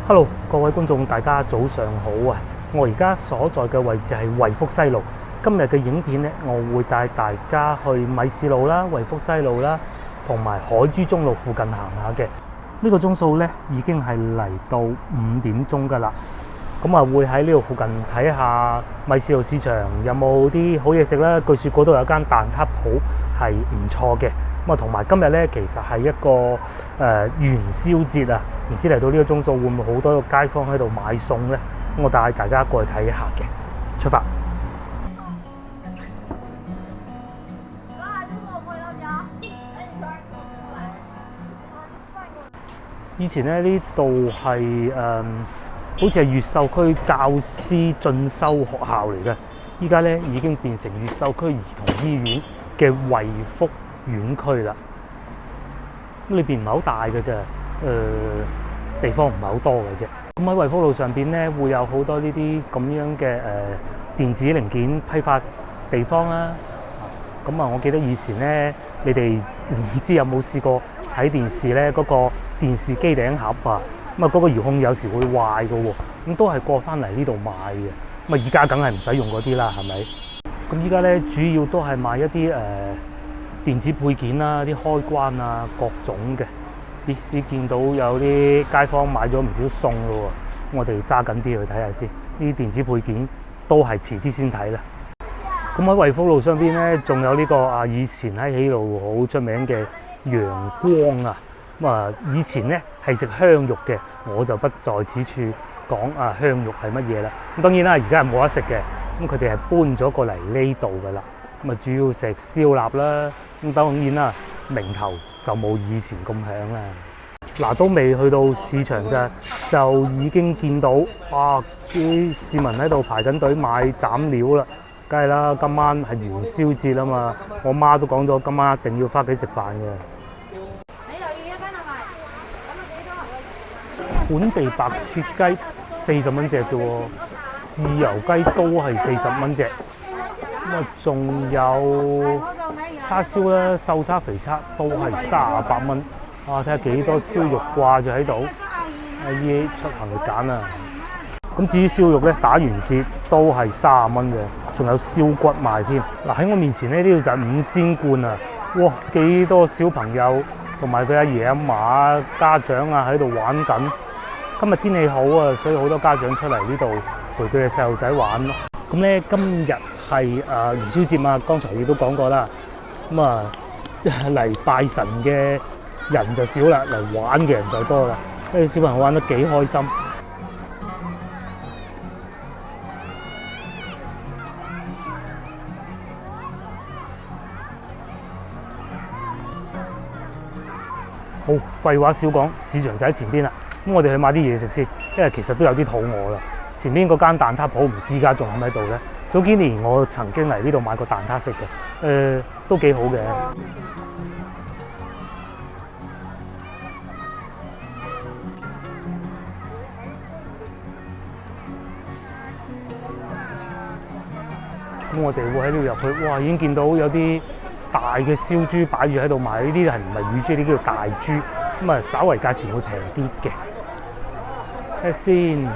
Hello，各位觀眾，大家早上好啊！我而家所在嘅位置係惠福西路。今日嘅影片咧，我會帶大家去米市路啦、惠福西路啦，同埋海珠中路附近行下嘅。呢個鐘數咧已經係嚟到5點鐘㗎啦。咁啊，會喺呢度附近睇下米市路市場有冇啲好嘢食啦。據說嗰度有間蛋撻鋪係唔錯嘅。咁啊，同埋今日咧，其實係一個元宵節啊，唔知嚟到呢個鐘數會唔會好多個街坊喺度買餸咧？我帶大家過去睇下嘅，出發。以前咧呢度係好似係越秀區教師進修學校嚟嘅，依家咧已經變成越秀區兒童醫院嘅惠福院區啦。咁裏邊唔係好大嘅啫，地方唔係好多嘅啫。咁喺惠福路上邊咧，會有好多呢啲咁樣嘅電子零件批發地方啦。咁啊，我記得以前咧，你哋唔知有冇試過睇電視咧？嗰個電視機頂盒啊，咁啊嗰個遙控有時會壞嘅喎，咁都係過翻嚟呢度買嘅。咁啊，而家梗係唔使用嗰啲啦，係咪？咁依家咧主要都係賣一啲電子配件啦，啲開關啊，各種嘅。你見到有啲街坊買咗唔少餸咯喎，我哋揸緊啲去睇下先。呢啲電子配件都係遲啲先睇啦。咁喺惠福路上邊咧，仲有呢個以前喺喜路好出名嘅陽光啊。咁啊，以前咧係食香肉嘅，我就不在此處講香肉係乜嘢啦。咁當然啦，而家係冇得食嘅。咁佢哋係搬咗過嚟呢度噶啦。咁啊，主要食燒臘啦。咁當然啦，名頭就冇以前咁響啦。嗱，都未去到市場咋，就已經見到啲市民喺度排緊隊買斬料啦。梗係啦，今晚係元宵節啊嘛，我媽都講咗，今晚一定要翻屋企食飯嘅。本地白切雞40蚊隻嘅喎，豉油雞都係40蚊隻。咁啊，仲有叉燒啦，瘦叉肥叉都係38蚊。睇下幾多燒肉掛住喺度，阿姨出行去揀啊！咁至於燒肉咧，打完折都係30蚊嘅，仲有燒骨賣添。嗱，喺我面前咧，呢度就係5仙冠啊！哇，幾多小朋友同埋佢阿爺阿嫲家長啊喺度玩緊。今日天氣好啊，所以好多家長出嚟呢度陪佢嘅細路仔玩。咁咧，今日係元宵節嘛，剛才亦都講過啦。咁啊，嚟拜神嘅人就少啦，嚟玩嘅人就多啦。啲小朋友玩得幾開心。好，廢話少講，市場就喺前邊啦。咁我哋去買啲嘢食先，因為其實都有啲肚餓啦。前面嗰間蛋撻鋪唔知而家仲喺唔喺度咧？早幾年我曾經嚟呢度買過蛋撻食嘅，都幾好嘅。咁我哋會喺呢度入去，哇！已經見到有啲大嘅燒豬擺住喺度賣，呢啲係唔係乳豬？呢啲叫大豬，咁啊稍為價錢會平啲嘅。睇下先，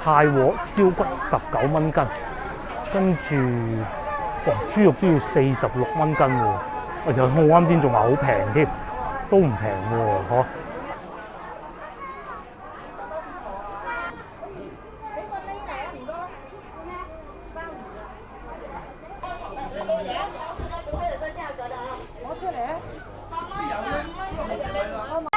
太和燒骨19蚊斤，跟住豬肉都要46蚊斤喎。我啱先仲話好平添，都唔平喎，嗬。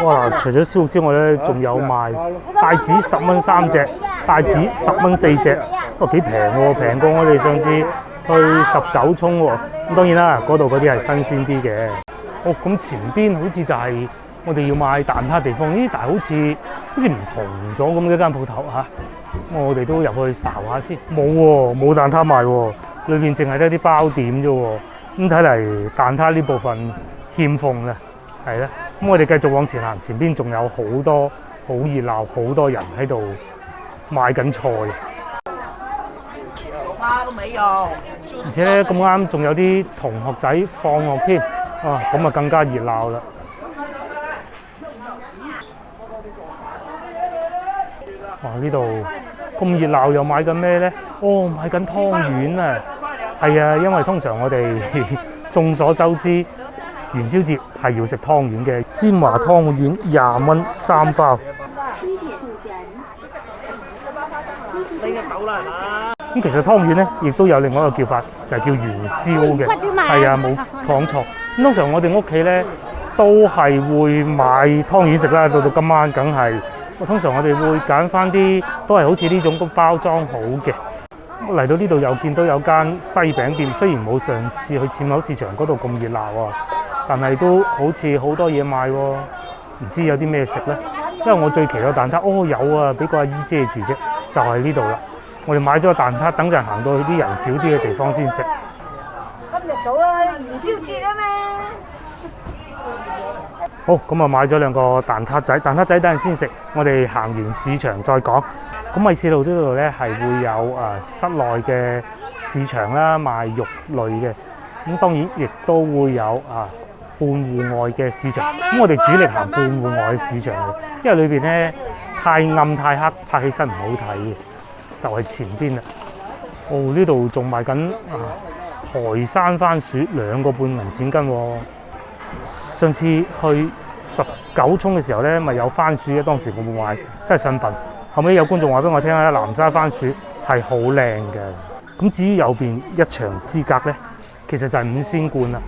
哇！除咗燒肉之外咧，仲有賣帶子10蚊3隻，帶子10蚊4隻，幾平喎，平過我哋上次去19涌喎。咁當然啦，嗰度嗰啲係新鮮啲嘅。咁前邊好似就係我哋要買蛋撻地方，但係好似唔同咗咁嘅間鋪頭嚇。我哋都入去睄下先，冇喎，冇蛋撻賣喎，裏邊淨係得啲包點啫喎。咁睇嚟蛋撻呢部分欠奉啦。係啦，咁我哋繼續往前行，前邊仲有好多好熱鬧，好多人喺度買緊菜。而且咧咁啱仲有啲同學仔放學添，咁啊更加熱鬧啦。哇！呢度咁熱鬧，又買緊咩咧？哦，買緊湯圓啊！係啊，因為通常我哋眾所周知，元宵節係要食湯圓嘅。煎華湯圓20蚊3包。咁其實湯圓咧，亦都有另外一個叫法，就係叫元宵嘅。係啊，冇講錯。咁通常我哋屋企咧都係會買湯圓食啦。到今晚梗係，通常我哋會揀翻啲都係好似呢種咁包裝好嘅。嚟到呢度又見到有間西餅店，雖然冇上次去纖口市場嗰度咁熱鬧啊，但係都好似好多嘢賣喎。唔知有啲咩食咧？因為我最期待蛋撻，哦有啊，俾個阿姨遮住啫，就係呢度啦。我哋買咗個蛋撻，等陣行到去啲人少啲嘅地方先食。今日早啊，元宵節啊嘛。好，咁啊買咗2個蛋撻仔，蛋撻仔等陣先食。我哋行完市場再講。咁米市路呢度咧係會有室內嘅市場啦，賣肉類嘅。咁當然亦都會有半戶外嘅市場。咁我哋主力行半戶外嘅市場嘅，因為裏邊咧太暗太黑，拍起身唔好睇嘅。就係前邊啦。哦，呢度仲賣緊台山番薯2個半銀錢斤喎。上次去19涌嘅時候咧，咪有番薯嘅，當時我冇買，真係新品。後尾有觀眾話俾我聽咧，南沙番薯係好靚嘅。咁至於右邊一牆之隔咧，其實就係5仙觀啦。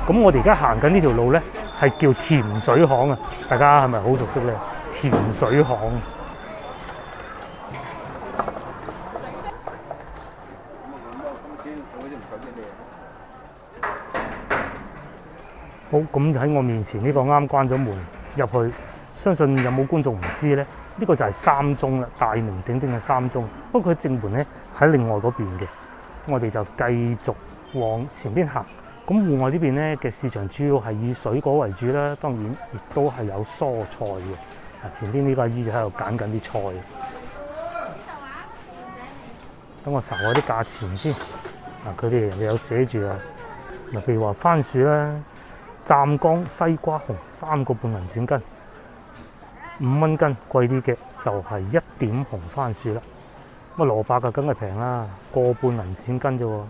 咁我哋而家行緊呢條路咧，係叫甜水巷啊！大家係咪好熟悉咧？甜水巷。好，咁喺我面前呢個啱關咗門入去，相信有冇觀眾唔知咧？呢個就係3中啦，大名鼎鼎嘅3中。不過佢正門咧喺另外嗰邊嘅，我哋就繼續往前邊行。咁戶外呢邊咧嘅市場主要係以水果為主啦，當然亦都係有蔬菜嘅。前邊呢個阿姨就喺度揀緊啲菜。等我查下啲價錢先。佢哋人哋有寫住啊。嗱，譬如話番薯啦。湛江西瓜紅3個半銀錢斤，5蚊斤，貴啲嘅就係1點紅番薯啦。咁蘿蔔嘅梗係平啦，個半銀錢斤啫喎。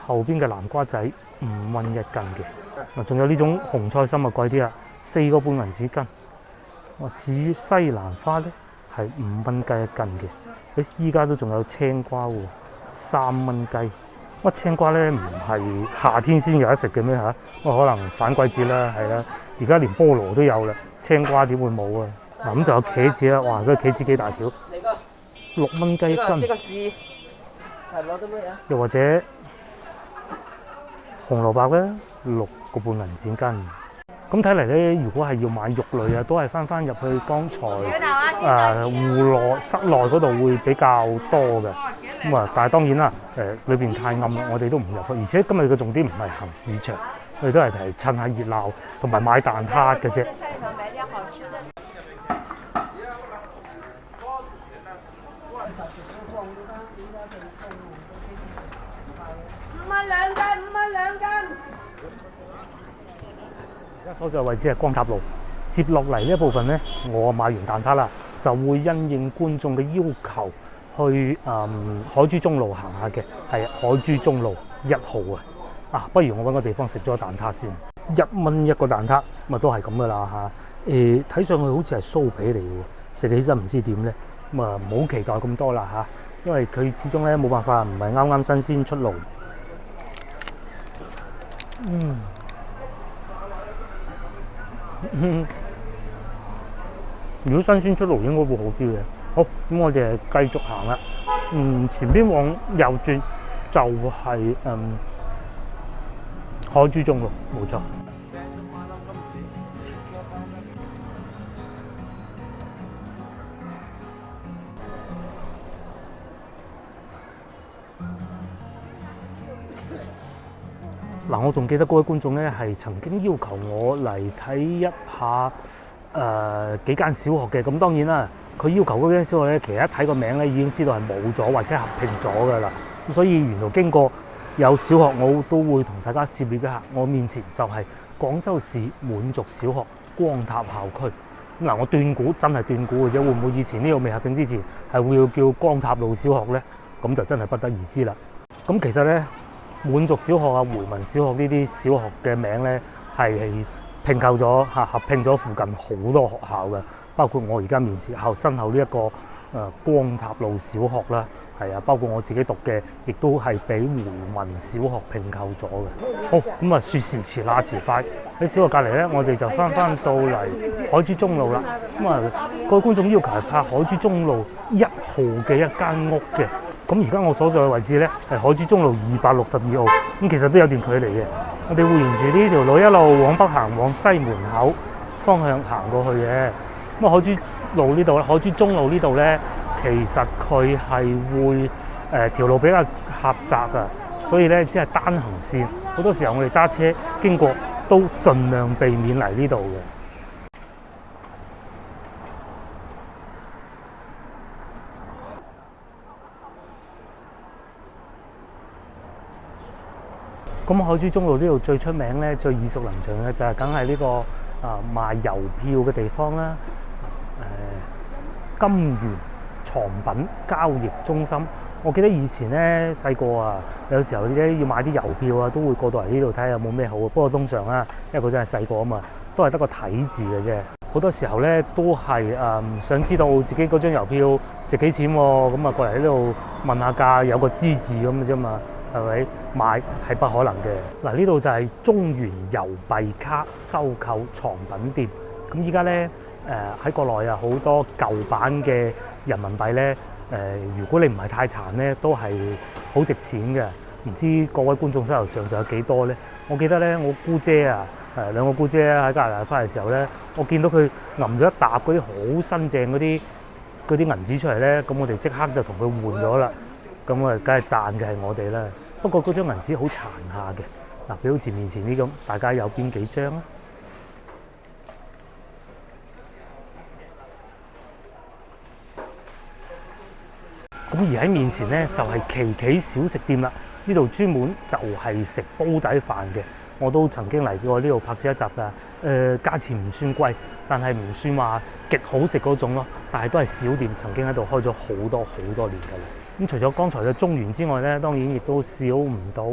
後邊嘅南瓜仔5蚊1斤嘅。仲有呢種紅菜心啊，貴啲啦，4個半銀錢斤。至於西蘭花咧係5蚊雞1斤嘅。依家都仲有青瓜喎，3蚊雞。青瓜咧唔係夏天先有得食嘅咩嚇？可能反季節啦，係啦。而家連菠蘿都有啦，青瓜點會冇啊？咁就有茄子啦，哇！嗰個茄子幾大條，6蚊雞1斤。又或者紅蘿蔔咧，6個半銀錢斤。咁睇嚟咧，如果係要買肉類啊，都係翻入去剛才戶內室內嗰度會比較多嘅。但係當然啦，裏邊太暗啦，我哋都唔入去。而且今日嘅重點唔係行市場，我哋都係嚟趁下熱鬧，同埋買蛋撻嘅啫。5蚊2斤，5蚊2斤。而家所在位置係光塔路，接落嚟呢一部分咧，我買完蛋撻啦，就會因應觀眾嘅要求去海珠中路行下嘅，係海珠中路1號啊！不如我揾個地方食咗蛋撻先，1蚊1個蛋撻，咪都係咁噶啦嚇。睇上去好似係酥皮嚟嘅，食起身唔知點咧，咁啊唔好期待咁多啦嚇，因為佢始終咧冇辦法，唔係啱啱新鮮出爐。如果新鮮出爐應該會好啲嘅。好，咁我哋繼續行啦。前邊往右轉就係海珠中路，冇錯。嗱，我仲記得嗰位觀眾咧係曾經要求我嚟睇一下幾間小學嘅。咁當然啦，佢要求嗰間小學咧，其實一睇個名咧已經知道係冇咗或者合併咗噶啦。咁所以沿途經過有小學，我都會同大家涉獵一下。我面前就係廣州市滿族小學光塔校區。嗱，我斷估真係斷估嘅啫，會唔會以前呢度未合併之前係會叫光塔路小學咧？咁就真係不得而知啦。咁其實咧，滿族小學啊、回民小學呢啲小學嘅名咧係併購咗合併咗附近好多學校嘅，包括我而家面前身後呢一個光塔路小學啦，係啊，包括我自己讀嘅，亦都係俾回民小學併購咗嘅。好，咁啊，說時遲那時快，喺小學隔離咧，我哋就翻到嚟海珠中路啦。咁啊，各位觀眾要求係拍海珠中路1號嘅一間屋嘅。咁而家我所在嘅位置咧係海珠中路262號，咁其實都有段距離嘅。我哋會沿住呢條路一路往北行，往西門口方向行過去嘅。咁啊，海珠路呢度咧，海珠中路呢度咧，其實佢係會條路比較狹窄啊，所以咧只係單行線。好多時候我哋揸車經過都盡量避免嚟呢度嘅。咁海珠中路呢度最出名咧、最耳熟能詳嘅就係梗係呢個賣郵票嘅地方啦。金源藏品交易中心，我記得以前咧細個啊，有時候咧要買啲郵票啊，都會過到嚟呢度睇下有冇咩好啊。不過通常啊，因為佢真係細個啊嘛，都係得個睇字嘅啫。好多時候咧都係想知道自己嗰張郵票值幾錢喎，咁啊過嚟呢度問下價，有個知字咁嘅啫嘛。係咪買係不可能嘅？嗱，呢度就係中原郵幣卡收購藏品店。咁依家咧喺國內啊，好多舊版嘅人民幣咧如果你唔係太殘咧，都係好值錢嘅。唔知各位觀眾手頭上仲有幾多咧？我記得咧，我姑姐啊兩個姑姐喺加拿大翻嚟嘅時候咧，我見到佢揞咗一沓嗰啲好新淨嗰啲銀紙出嚟咧，咁我哋即刻就同佢換咗啦。咁啊，梗係賺嘅係我哋啦。不過嗰張銀紙好殘下嘅，嗱，比好似面前呢咁，大家有邊幾張啊？咁而喺面前咧就係琪琪小食店啦，呢度專門就係食煲仔飯嘅。我都曾經嚟過呢度拍攝一集㗎，價錢唔算貴，但係唔算話極好食嗰種咯。但係都係小店，曾經喺度開咗好多年㗎啦。咁除咗剛才嘅中原之外咧，當然亦都少唔到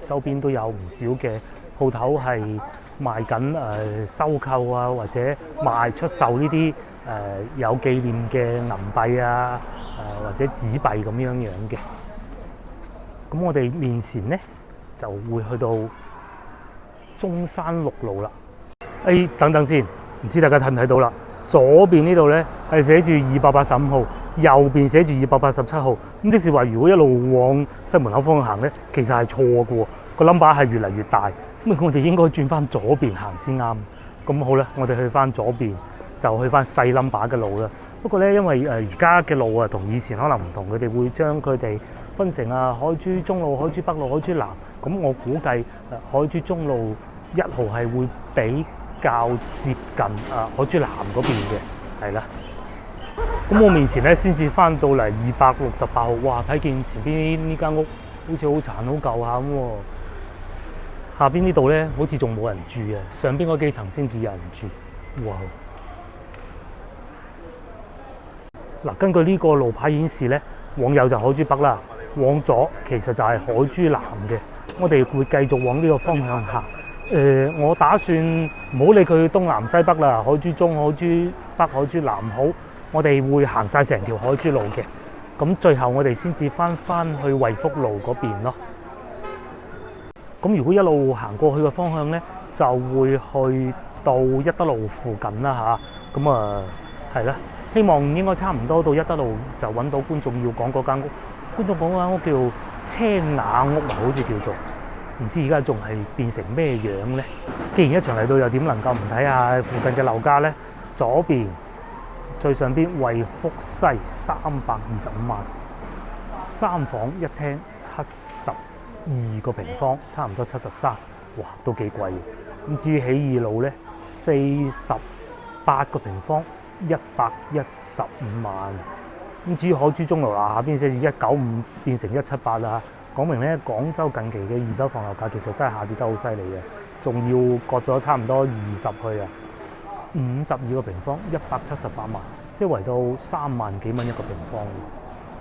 周邊都有唔少嘅鋪頭係賣緊收購啊，或者出售呢啲有紀念嘅銀幣啊，或者紙幣咁樣嘅。咁我哋面前咧就會去到中山六路啦。等等先，唔知大家睇唔睇到啦？左邊呢度咧係寫住285號。右邊寫住287號，咁即是話，如果一路往西門口方向行咧，其實係錯嘅喎，個 number 係越嚟越大。咁我哋應該轉翻左邊行先啱。咁好啦，我哋去翻左邊，就去翻細 number 嘅路啦。不過咧，因為而家嘅路啊，同以前可能唔同，佢哋會將佢哋分成海珠中路、海珠北路、海珠南。咁我估計海珠中路1號係會比較接近海珠南嗰邊嘅，係啦。咁我面前咧先至翻到嚟268號，哇！睇見前邊呢間屋好似好殘好舊下咁喎。下邊呢度咧好似仲冇人住嘅，上邊嗰幾層先至有人住。哇！嗱，根據呢個路牌顯示咧，往右就海珠北啦，往左其實就係海珠南嘅。我哋會繼續往呢個方向行。我打算唔好理佢東南西北啦，海珠中、海珠北、海珠南好。我哋會行晒成條海珠路嘅，咁最後我哋先至翻去惠福路嗰邊咯。咁如果一路行過去嘅方向咧，就會去到一德路附近啦嚇。咁係啦，希望應該差唔多到一德路就揾到觀眾要講嗰間屋。觀眾講嗰間屋叫青雅屋啊，好似叫做，唔知而家仲係變成咩樣咧？既然一場嚟到，又點能夠唔睇下附近嘅樓價咧？左邊最上邊惠福西325萬，3房1廳72個平方，差唔多73，哇，都幾貴。咁至於起義路咧，48個平方，115萬。咁至於海珠中路下邊寫住195變成178啦，講明咧廣州近期嘅二手房樓價其實真係下跌得好犀利嘅，仲要割咗差唔多20去啊！ 52個平方，178萬，即係圍到3萬幾蚊一個平方。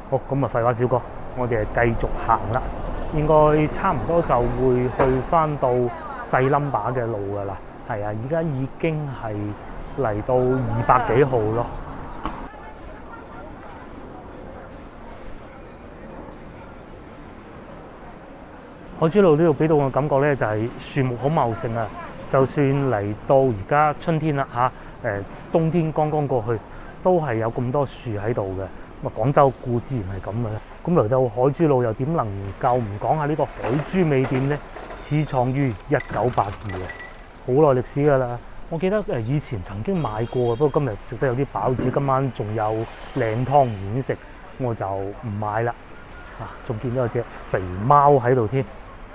好，咁啊廢話少講，我哋繼續行啦。應該差唔多就會去翻到細冧把嘅路㗎啦。係啊，而家已經係嚟到200幾號咯。海珠路呢度俾到我嘅感覺咧，就係樹木好茂盛啊！就算嚟到而家春天啦嚇，冬天剛剛過去，都係有咁多樹喺度嘅。咁啊，廣州固自然係咁嘅啦。咁嚟到海珠路又點能夠唔講下呢個海珠味店咧？始創於1982嘅，好耐歷史㗎啦。我記得以前曾經買過，不過今日食得有啲飽，今晚仲有靚湯圓食，我就唔買啦。啊，仲見到有隻肥貓喺度添。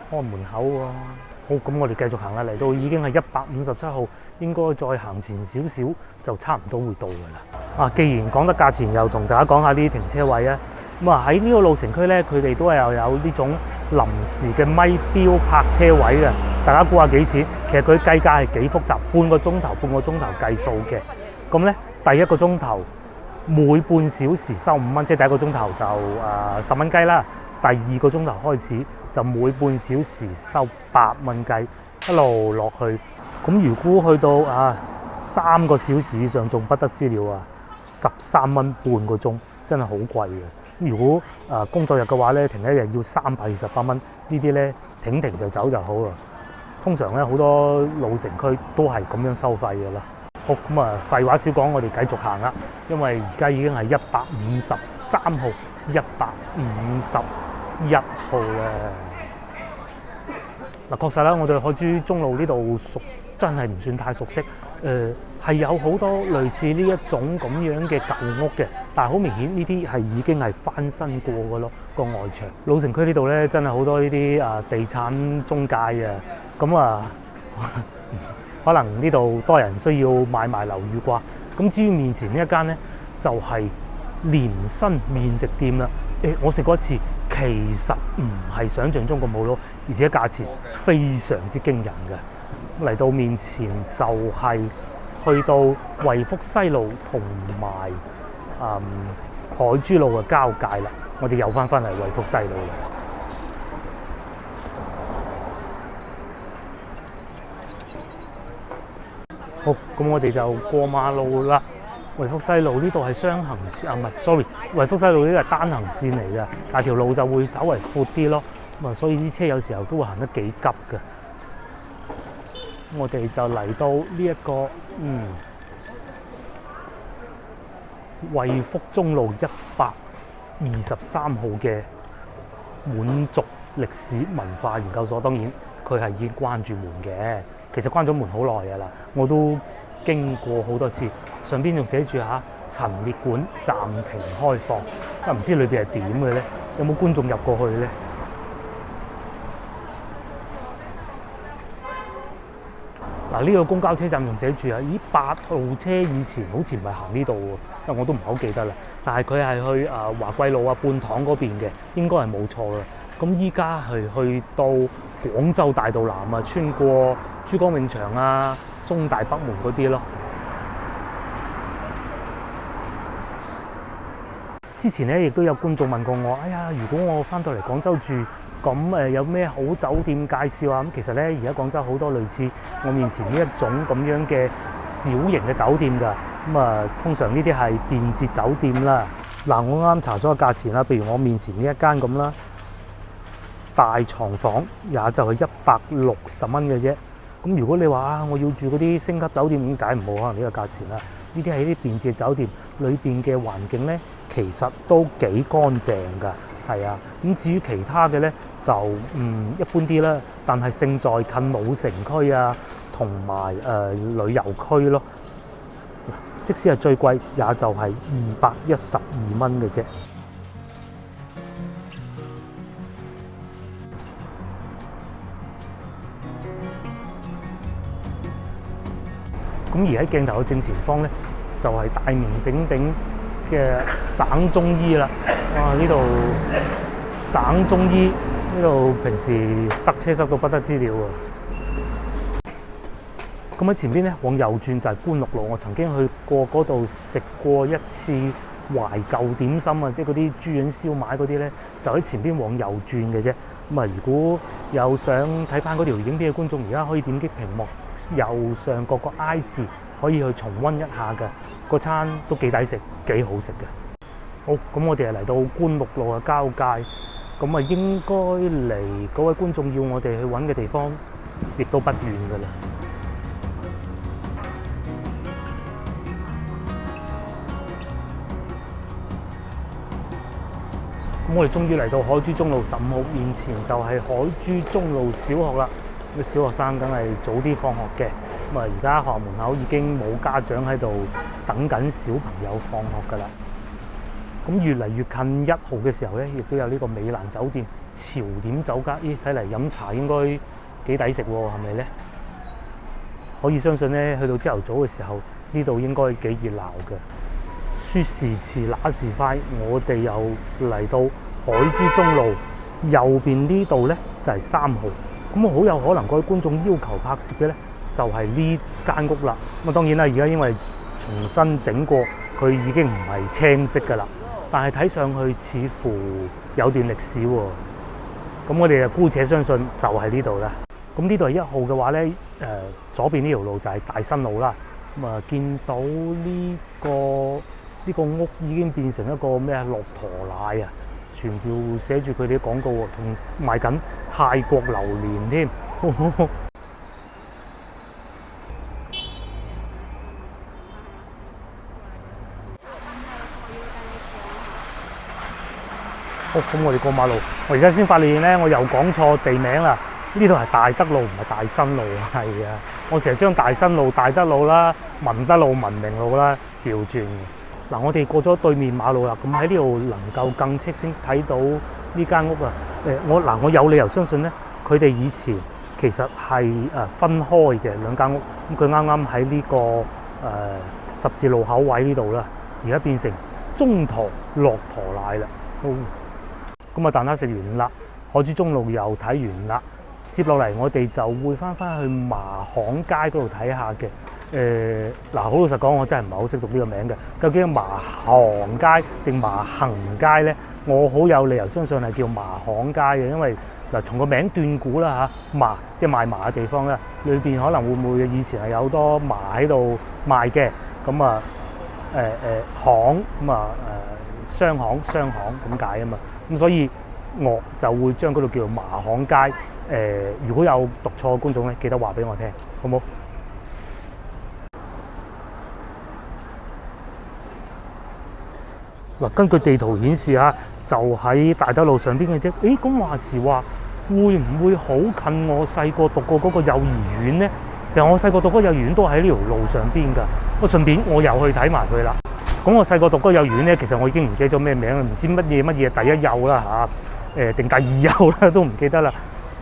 開門口喎，好，咁我哋繼續行啦，嚟到已經係157號，應該再行前少少就差唔多會到㗎啦。啊，既然講得價錢，又同大家講下啲停車位啊。咁啊喺呢個路城區咧，佢哋都係又有呢種臨時嘅咪標泊車位嘅。大家估下幾錢？其實佢計價係幾複雜，半個鐘頭計數嘅。咁咧，第一個鐘頭每半小時收5蚊，即係第一個鐘頭就10蚊雞啦。第二個鐘頭開始就每半小時收8蚊雞，一路落去。咁如果去到3個小時以上，仲不得之了啊！13蚊半個鐘，真係好貴嘅。如果工作日嘅話咧，停一日要328蚊，呢啲咧停就走就好啦。通常咧好多老城區都係咁樣收費嘅啦。好，咁啊廢話少講，我哋繼續行啦，因為而家已經係153號、151號啦。嗱，確實啦，我對海珠中路呢度真係唔算太熟悉。係有好多類似呢一種咁樣嘅舊屋嘅，但係好明顯呢啲係已經係翻新過嘅咯，個外牆。老城區呢度咧真係好多呢啲地產中介啊，咁可能呢度多人需要買賣樓宇啩。咁至於面前呢一間咧，就係連身麵食店啦。我食過一次，其實唔係想像中咁好咯，而且價錢非常之驚人嘅。嚟到面前就係去到惠福西路同埋海珠路嘅交界啦。我哋又翻嚟惠福西路啦。好，咁我哋就過馬路啦。惠福西路呢度係雙行線，唔係 ，sorry， 惠福西路呢個係單行線嚟嘅，但係條路就會稍為闊啲咯。咁所以啲車有時候都會行得幾急嘅。我哋就嚟到呢一個惠福中路123號嘅滿族歷史文化研究所。當然佢係已經關住門嘅，其實關咗門好耐㗎啦，我都經過好多次。上邊仲寫住陳列館暫停開放，唔知裏邊係點嘅咧？有冇觀眾入過去咧？嗱，呢個公交車站仲寫住8號車以前好似唔係行呢度喎，我都唔係好記得啦。但係佢係去華貴路半塘嗰邊嘅，應該係冇錯嘅。咁依家係去到廣州大道南穿過珠江永祥中大北門嗰啲咯。之前咧亦都有觀眾問過我，如果我翻到嚟廣州住，咁有咩好酒店介紹啊？咁其實咧，而家廣州好多類似我面前呢一種咁樣嘅小型嘅酒店㗎。咁通常呢啲係便捷酒店啦。嗱，我啱查咗個價錢啦，譬如我面前呢一間咁啦，大床房也就係160蚊嘅啫。咁如果你話我要住嗰啲星級酒店，咁梗係唔好可能呢個價錢啦。呢啲係啲便捷酒店，裏邊嘅環境咧其實都幾乾淨㗎，係啊。咁至於其他嘅咧就一般啲啦，但係勝在近老城區同埋旅遊區咯。即使係最貴，也就係212蚊嘅啫。咁而喺鏡頭嘅正前方咧，就係大名鼎鼎嘅省中醫啦。哇！呢度省中醫呢度平時塞車塞到不得之了喎。咁喺前邊咧往右轉就係官祿路，我曾經去過嗰度食過一次懷舊點心啊，即係嗰啲豬潤燒賣嗰啲咧，就喺前邊往右轉嘅啫。咁啊，如果有想睇翻嗰條影片嘅觀眾，而家可以點擊屏幕右上角個 I 字，可以去重溫一下嘅。個餐都幾抵食，幾好食嘅。好，咁我哋係嚟到官祿路嘅交界，咁啊應該離嗰位觀眾要我哋去揾嘅地方，亦都不遠㗎啦。咁我哋終於嚟到海珠中路15號，面前就係海珠中路小學啦。咁小學生梗係早啲放學嘅。咁啊，而家學校門口已經冇家長喺度等緊小朋友放學㗎啦。咁越嚟越近1號嘅時候咧，亦都有呢個美蘭酒店潮點酒家。咦，睇嚟飲茶應該幾抵食喎，係咪咧？可以相信咧，去到朝頭早嘅時候，呢度應該幾熱鬧嘅。說時遲那時快，我哋又嚟到海珠中路右邊呢度咧，就係3號。咁好有可能各位觀眾要求拍攝嘅咧，就係呢間屋啦。咁啊，當然啦，而家因為重新整過，佢已經唔係青色㗎啦。但係睇上去似乎有段歷史喎。咁我哋就姑且相信就係呢度啦。咁呢度係1號嘅話咧，左邊呢條路就係大新路啦。咁啊，見到呢個屋已經變成一個咩啊，駱駝奶啊，全部寫住佢哋啲廣告喎，同賣緊泰國榴蓮添。好，咁我哋過馬路，我而家先發現咧，我又講錯地名啦。呢度係大德路，唔係大新路啊。係啊，我成日將大新路、大德路啦、文德路、文明路啦調轉。嗱，我哋過咗對面馬路啦，咁喺呢度能夠更清晰睇到呢間屋啊。我有理由相信咧，佢哋以前其實係分開嘅兩間屋。咁佢啱啱喺呢個十字路口位呢度啦，而家變成中途駱駝奶啦。咁啊，蛋撻食完啦，海珠中路又睇完啦。接落嚟，我哋就會翻去麻巷街嗰度睇下嘅。嗱，好老實講，我真係唔係好識讀呢個名嘅。究竟麻巷街定麻行街咧？我好有理由相信係叫麻巷街嘅，因為嗱，從個名斷估啦嚇，麻即係賣麻嘅地方咧，裏邊可能會唔會以前係有好多麻喺度賣嘅？咁啊，巷咁啊，商行咁解啊嘛。咁所以我就會將嗰度叫做麻巷街。如果有讀錯嘅觀眾咧，記得話俾我聽，好冇？嗱，根據地圖顯示啊，就喺大德路上邊嘅啫。咁話時話，會唔會好近我細個讀過嗰個幼兒園咧？其實我細個讀嗰個幼兒園都喺呢條路上邊㗎。我順便我又去睇埋佢啦。咁我細個讀嗰個幼兒園咧，其實我已經唔記得咗咩名啦，唔知乜嘢第一幼啦嚇，定第二幼啦都唔記得啦。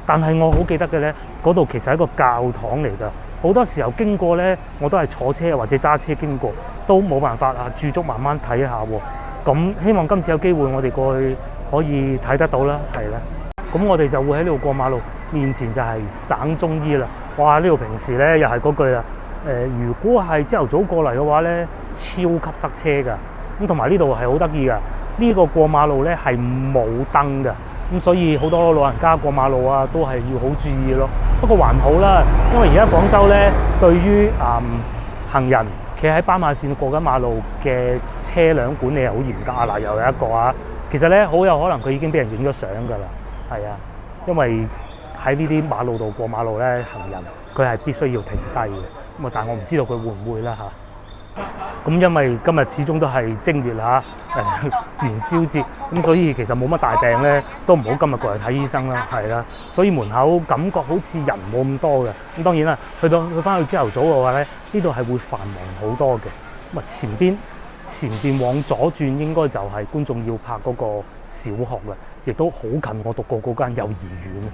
但係我好記得嘅咧，嗰度其實係一個教堂嚟㗎。好多時候經過咧，我都係坐車或者揸車經過，都冇辦法啊，駐足慢慢睇下喎。咁希望今次有機會，我哋過去可以睇得到啦，係啦。咁我哋就會喺呢度過馬路，面前就係省中醫啦。哇！呢度平時咧又係嗰句啦。如果係朝頭早過嚟嘅話咧，超級塞車㗎。咁同埋呢度係好得意㗎。呢個過馬路咧係冇燈㗎。咁所以好多老人家過馬路啊，都係要好注意咯。不過還好啦，因為而家廣州咧，對於行人企喺斑馬線過緊馬路嘅車輛管理係好嚴格啊！嗱，又有一個啊，其實咧好有可能佢已經俾人影咗相㗎啦。係啊，因為喺呢啲馬路度過馬路咧，行人佢係必須要停低嘅。咁啊，但係我唔知道佢會唔會啦嚇。咁因為今日始終都係正月啦，元宵節，咁所以其實冇乜大病咧，都唔好今日過嚟睇醫生啦，係啦。所以門口感覺好似人冇咁多嘅。咁當然啦，去翻去朝頭早嘅話咧，呢度係會繁忙好多嘅。咁啊，前邊往左轉應該就係觀眾要拍嗰個小學啦，亦都好近我讀過嗰間幼兒園。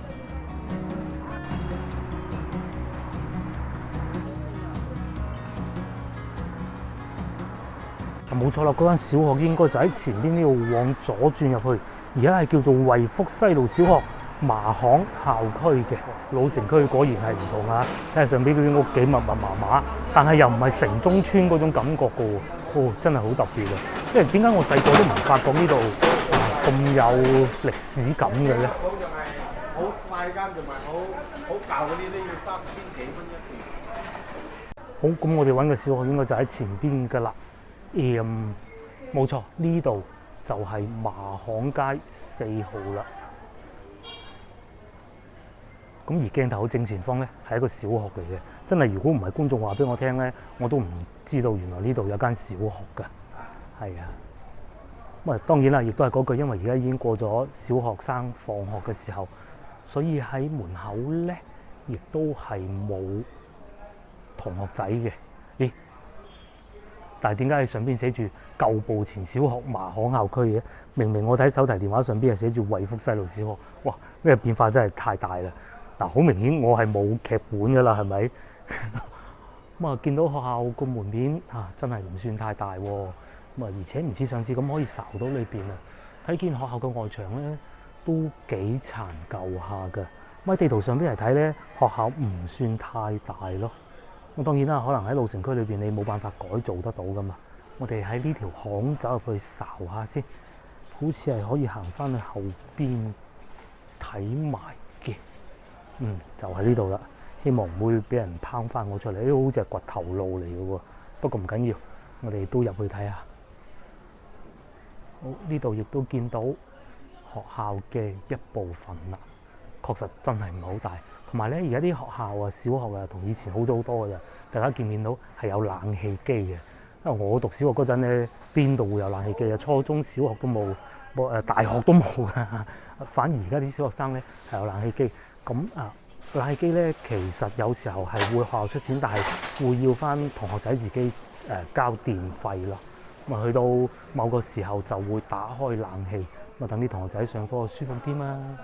冇錯啦，嗰間小學應該就喺前邊呢度往左轉入去，而家係叫做惠福西路小學。麻巷校區嘅。老城區果然係唔同啊！睇下上邊嗰啲屋幾密密麻麻，但係又唔係城中村嗰種感覺嘅喎。哦，真係好特別啊！因為點解我細個都唔發覺呢度咁有歷史感嘅咧？好快間同埋好舊嗰啲都要3000幾蚊一次。好，咁我哋揾個小學應該就喺前邊㗎啦。冇錯，呢度就係麻巷街4號啦。咁而鏡頭嘅正前方咧係一個小學嚟嘅，真係如果唔係觀眾話俾我聽咧，我都唔知道原來呢度有間小學㗎。係啊，咁啊當然啦，亦都係嗰句，因為而家已經過咗小學生放學嘅時候，所以喺門口咧亦都係冇同學仔嘅。咦？但係點解喺上邊寫住舊步前小學麻巷校區嘅？明明我睇手提電話上邊係寫住惠福西路小學。哇！呢個變化真係太大啦！嗱，好明顯我係冇劇本㗎啦，係咪？咁啊，見到學校個門面真係唔算太大喎。咁啊，而且唔似上次咁可以睄到裏邊啊。睇見學校嘅外牆咧都幾殘舊下㗎。咁喺地圖上邊嚟睇咧，學校唔算太大咯。咁當然啦，可能喺老城區裏邊你冇辦法改造得到㗎嘛。我哋喺呢條巷走入去睄下先，好似係可以行翻去後邊睇埋嘅。就喺呢度啦。希望唔會俾人拋翻我出嚟。好似係掘頭路嚟嘅喎，不過唔緊要，我哋都入去睇下。好，呢度亦都見到學校嘅一部分啦。確實真係唔係好大，同埋咧而家啲學校啊、小學啊，同以前好咗好多嘅啫。大家見唔見到係有冷氣機嘅？因為我讀小學嗰陣咧，邊度會有冷氣機啊？初中小學都冇，大學都冇㗎。反而而家啲小學生咧係有冷氣機。咁冷氣機咧，其實有時候係會學校出錢，但係會要翻同學仔自己交電費咯。咁啊，去到某個時候就會打開冷氣，咁啊等啲同學仔上課舒服啲嘛。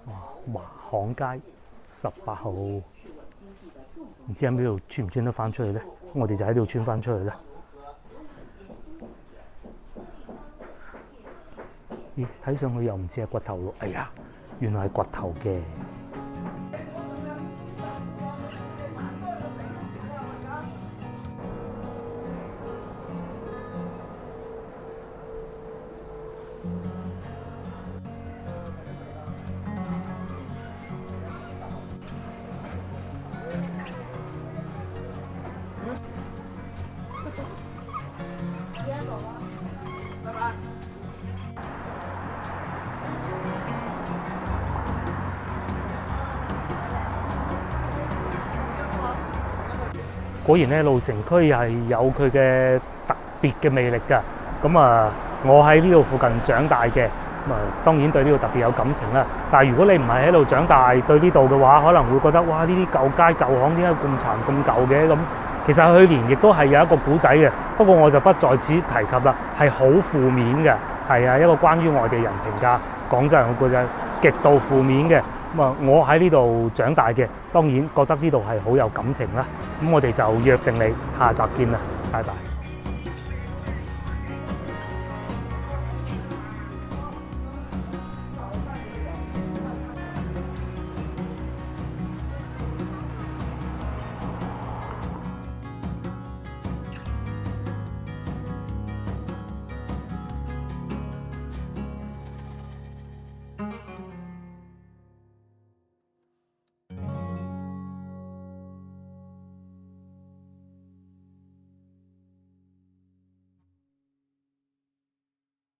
哇！麻巷街18號，唔知喺呢度穿唔穿得翻出去咧？我哋就喺呢度穿翻出去啦。咦，睇上去又唔似係掘頭路，哎呀，原來係掘頭嘅。果然咧，老城區係有佢嘅特別嘅魅力㗎。咁啊，我喺呢度附近長大嘅，咁啊當然對呢度特別有感情啦。但係如果你唔係喺度長大，對呢度嘅話，可能會覺得哇，呢啲舊街舊巷點解咁殘咁舊嘅？咁其實去年亦都係有一個古仔嘅，不過我就不在此提及啦，係好負面嘅，係啊，一個關於外地人評價廣州人嘅故仔，極度負面嘅。咁啊，我喺呢度長大嘅，當然覺得呢度係好有感情啦。咁我哋就約定你下集見啦，拜拜。